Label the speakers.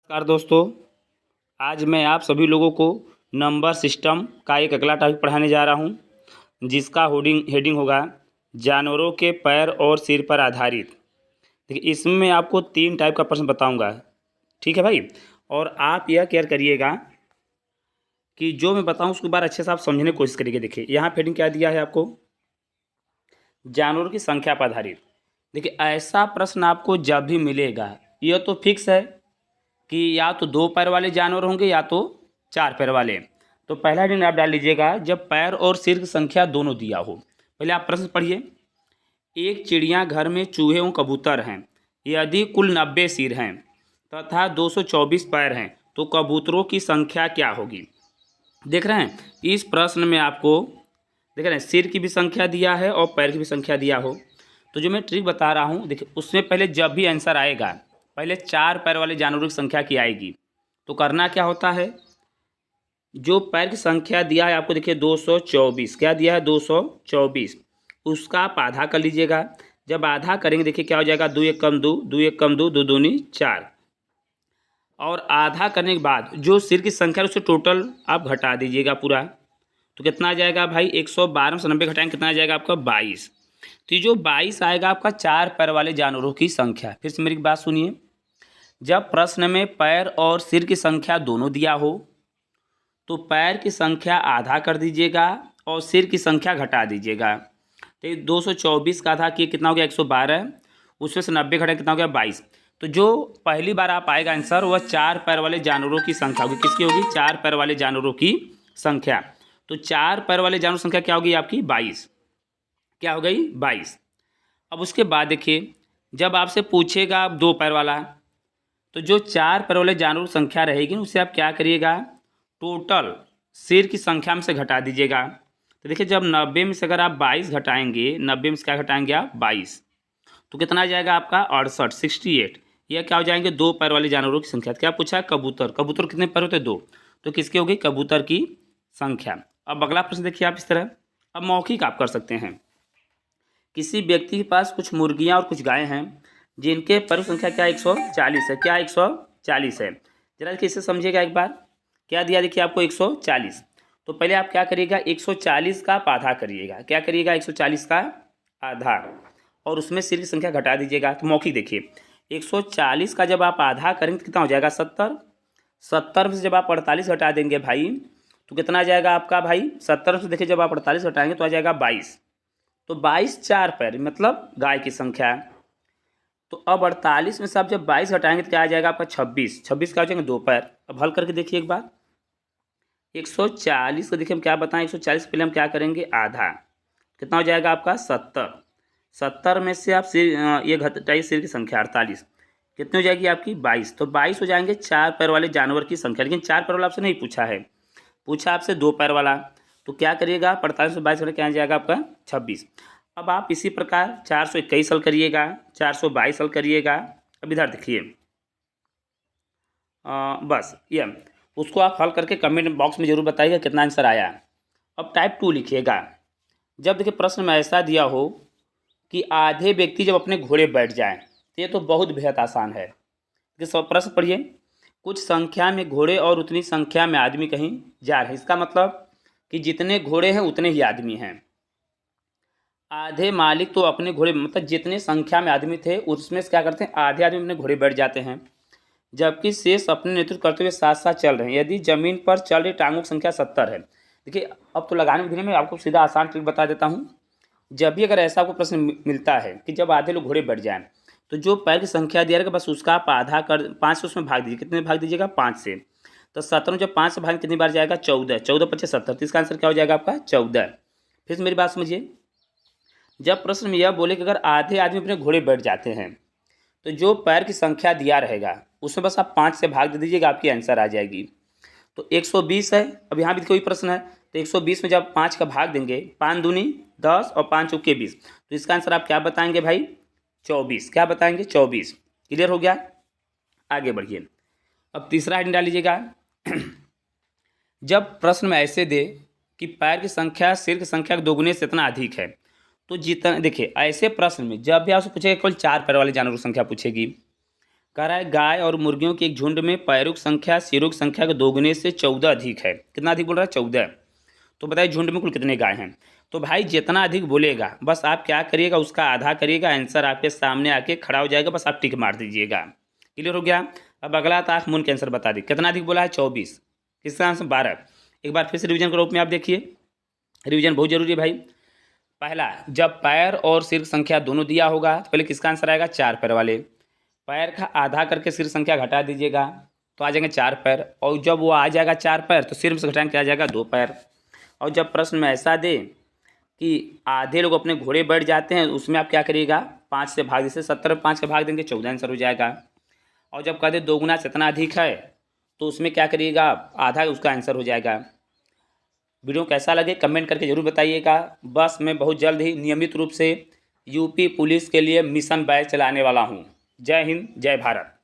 Speaker 1: नमस्कार दोस्तों, आज मैं आप सभी लोगों को नंबर सिस्टम का एक अगला टॉपिक पढ़ाने जा रहा हूं, जिसका हेडिंग होगा जानवरों के पैर और सिर पर आधारित। देखिए, इसमें मैं आपको 3 टाइप का प्रश्न बताऊंगा। ठीक है भाई, और आप यह केयर करिएगा कि जो मैं बताऊं उसके बाद अच्छे से आप समझने की कोशिश करिएगा। देखिए, यहाँ हेडिंग क्या दिया है आपको, जानवरों की संख्या पर आधारित। देखिए, ऐसा प्रश्न आपको जब भी मिलेगा, यह तो फिक्स है कि या तो 2 पैर वाले जानवर होंगे या तो 4 पैर वाले। तो पहला दिन आप डाल लीजिएगा जब पैर और सिर की संख्या दोनों दिया हो। पहले आप प्रश्न पढ़िए। एक चिड़ियाघर में चूहे और कबूतर हैं। यदि कुल 90 सिर हैं तथा 224 पैर हैं तो कबूतरों की संख्या क्या होगी। देख रहे हैं, इस प्रश्न में आपको देख रहे हैं सिर की भी संख्या दिया है और पैर की भी संख्या दिया हो। तो जो मैं ट्रिक बता रहा हूँ, देखिए, उसमें पहले जब भी आंसर आएगा पहले 4 पैर वाले जानवरों की संख्या की आएगी। तो करना क्या होता है, जो पैर की संख्या दिया है आपको, देखिए 224, क्या दिया है 224, उसका आप आधा कर लीजिएगा। जब आधा करेंगे देखिए क्या हो जाएगा, 2 एक कम 2, 2 एक कम 2, 2 दूनी 4। और आधा करने के बाद जो सिर की संख्या है उससे टोटल आप घटा दीजिएगा पूरा। तो कितना आ जाएगा भाई, 112 में से 90 घटाएंगे कितना आ जाएगा आपका 22। तो ये जो 22 आएगा आपका 4 पैर वाले जानवरों की संख्या। फिर से मेरी बात सुनिए, जब प्रश्न में पैर और सिर की संख्या दोनों दिया हो तो पैर की संख्या आधा कर दीजिएगा और सिर की संख्या घटा दीजिएगा। तो 224 का आधा किए कितना हो गया 112, उसमें से 90 घटाए कितना हो गया 22। तो जो पहली बार आप आएगा आंसर वह 4 पैर वाले जानवरों की संख्या होगी। किसकी होगी, 4 पैर वाले जानवरों की संख्या। तो 4 पैर वाले जानवरों की संख्या क्या होगी आपकी 22, क्या हो गई 22। अब उसके बाद देखिए, जब आपसे पूछेगा आप 2 पैर वाला, तो जो 4 पैर वाले जानवरों की संख्या रहेगी उससे आप क्या करिएगा, टोटल सिर की संख्या में से घटा दीजिएगा। तो देखिए, जब 90 में से अगर आप 22 घटाएंगे, 90 में से क्या घटाएंगे आप 22, तो कितना आ जाएगा आपका 68, 68। यह क्या हो जाएंगे 2 पैर वाले जानवरों की संख्या। क्या पूछा, कबूतर। कबूतर कितने पैर होते हैं 2, तो किसकी होगी कबूतर की संख्या। अब अगला प्रश्न देखिए आप इस तरह। अब मौखिक आप कर सकते हैं। किसी व्यक्ति के पास कुछ मुर्गियां और कुछ गायें हैं जिनके पैरों की संख्या क्या 140 है। क्या 140 है, जरा इसे समझिएगा एक बार। क्या दिया देखिए आपको 140। तो पहले आप क्या करिएगा 140 का आप आधा करिएगा। क्या करिएगा 140 का आधा और उसमें सिर की संख्या घटा दीजिएगा। तो मौखिक देखिए, 140 का जब आप आधा करेंगे तो कितना हो जाएगा 70। 70 में से जब आप 48 घटा देंगे भाई तो कितना आ जाएगा आपका भाई 70 से देखिए जब आप 48 घटाएंगे तो आ जाएगा 22। तो 22 4 पैर मतलब गाय की संख्या है। तो अब 48 में से आप जब 22 घटाएंगे तो क्या आ जाएगा आपका 26। 26 का हो जाएंगे 2 पैर। अब हल करके देखिए एक बार, 140 को देखिए हम क्या बताएं, 140 पहले हम क्या करेंगे आधा, कितना हो जाएगा आपका 70। 70 में से आप सिर ये घटाइए सिर की संख्या 48, कितनी हो जाएगी आपकी 22। तो 22 हो जाएंगे 4 पैर वाले जानवर की संख्या। लेकिन 4 पैर वाला आपसे नहीं पूछा है, पूछा आपसे 2 पैर वाला। तो क्या करिएगा 48 से 22 क्या आ जाएगा आपका 26। अब आप इसी प्रकार 421 हल करिएगा, 422 हल करिएगा। अब इधर देखिए, बस ये उसको आप हल करके कमेंट बॉक्स में ज़रूर बताइएगा कितना आंसर आया। अब टाइप 2 लिखिएगा। जब देखिए प्रश्न में ऐसा दिया हो कि आधे व्यक्ति जब अपने घोड़े बैठ जाएं, तो ये तो बहुत बेहद आसान है। सब प्रश्न पढ़िए, कुछ संख्या में घोड़े और उतनी संख्या में आदमी कहीं जा रहे हैं। इसका मतलब कि जितने घोड़े हैं उतने ही आदमी हैं। आधे मालिक तो अपने घोड़े मतलब जितने संख्या में आदमी थे उसमें से क्या करते हैं आधे आदमी अपने घोड़े बैठ जाते हैं, जबकि शेष अपने नेतृत्व करते हुए साथ साथ चल रहे हैं। यदि जमीन पर चल रही टांगों की संख्या 70 है। देखिए, अब तो लगाने विधि में आपको सीधा आसान ट्रिक बता देता हूँ। जब भी अगर ऐसा आपको प्रश्न मिलता है कि जब आधे लोग घोड़े बैठ जाएं, तो जो पैर की संख्या दिया रहेगा बस उसका आप आधा कर 5 से उसमें भाग दीजिए। कितने भाग दीजिएगा 5 से। तो 17 जब 5 से भाग कितनी बार जाएगा 14, 14 पच्चीस 70। तो इसका आंसर क्या हो जाएगा आपका 14। फिर से मेरी बात समझिए, जब प्रश्न में यह बोले कि अगर आधे आदमी अपने घोड़े बैठ जाते हैं तो जो पैर की संख्या दिया रहेगा उसमें बस आप 5 से भाग दे दीजिएगा, आपकी आंसर आ जाएगी। तो 120 है। अब यहाँ भी कोई प्रश्न है तो 120 में जब 5 का भाग देंगे, 5 दूनी 10 और 5 चौके 20, तो इसका आंसर आप क्या बताएंगे भाई 24। क्या बताएंगे 24। क्लियर हो गया, आगे बढ़िए। अब तीसरा हेडिंग डाल लीजिएगा। जब प्रश्न में ऐसे दे कि पैर की संख्या सिर की संख्या के दोगुने से इतना अधिक है, तो जितना देखिए ऐसे प्रश्न में जब भी आपसे पूछेगा केवल 4 पैर वाले जानवरों की संख्या पूछेगी। कह रहा है गाय और मुर्गियों की एक झुंड में पैरों की संख्या सिरों की संख्या के दोगुने से 14 अधिक है। कितना अधिक बोल रहा है? 14। तो बताइए झुंड में कुल कितने गाय हैं? तो भाई जितना अधिक बोलेगा बस आप क्या करिएगा, उसका आधा करिएगा, आंसर आपके सामने आके खड़ा हो जाएगा, बस आप टिक मार दीजिएगा। क्लियर हो गया? अब अगला था आँख मूंद के आंसर बता दी। कितना अधिक बोला है? 24। किसका आंसर? 12। एक बार फिर से रिवीजन के रूप में आप देखिए, रिवीजन बहुत जरूरी है भाई। पहला, जब पैर और सिर की संख्या दोनों दिया होगा तो पहले किसका आंसर आएगा? 4 पैर वाले। पैर का आधा करके सिर संख्या घटा दीजिएगा तो आ जाएंगे 4 पैर, और जब वो आ जाएगा 4 पैर तो सिर में से घटाएंगे क्या आ जाएगा? 2 पैर। और जब प्रश्न में ऐसा दे कि आधे लोग अपने घोड़े बैठ जाते हैं, उसमें आप क्या करिएगा? 5 से भाग, जैसे 70 में 5 का भाग देंगे 14 आंसर हो जाएगा। और जब कहते दो गुना से इतना अधिक है तो उसमें क्या करिएगा? आधा उसका आंसर हो जाएगा। वीडियो कैसा लगे कमेंट करके ज़रूर बताइएगा। बस मैं बहुत जल्द ही नियमित रूप से यूपी पुलिस के लिए मिशन बैच चलाने वाला हूँ। जय हिंद, जय भारत।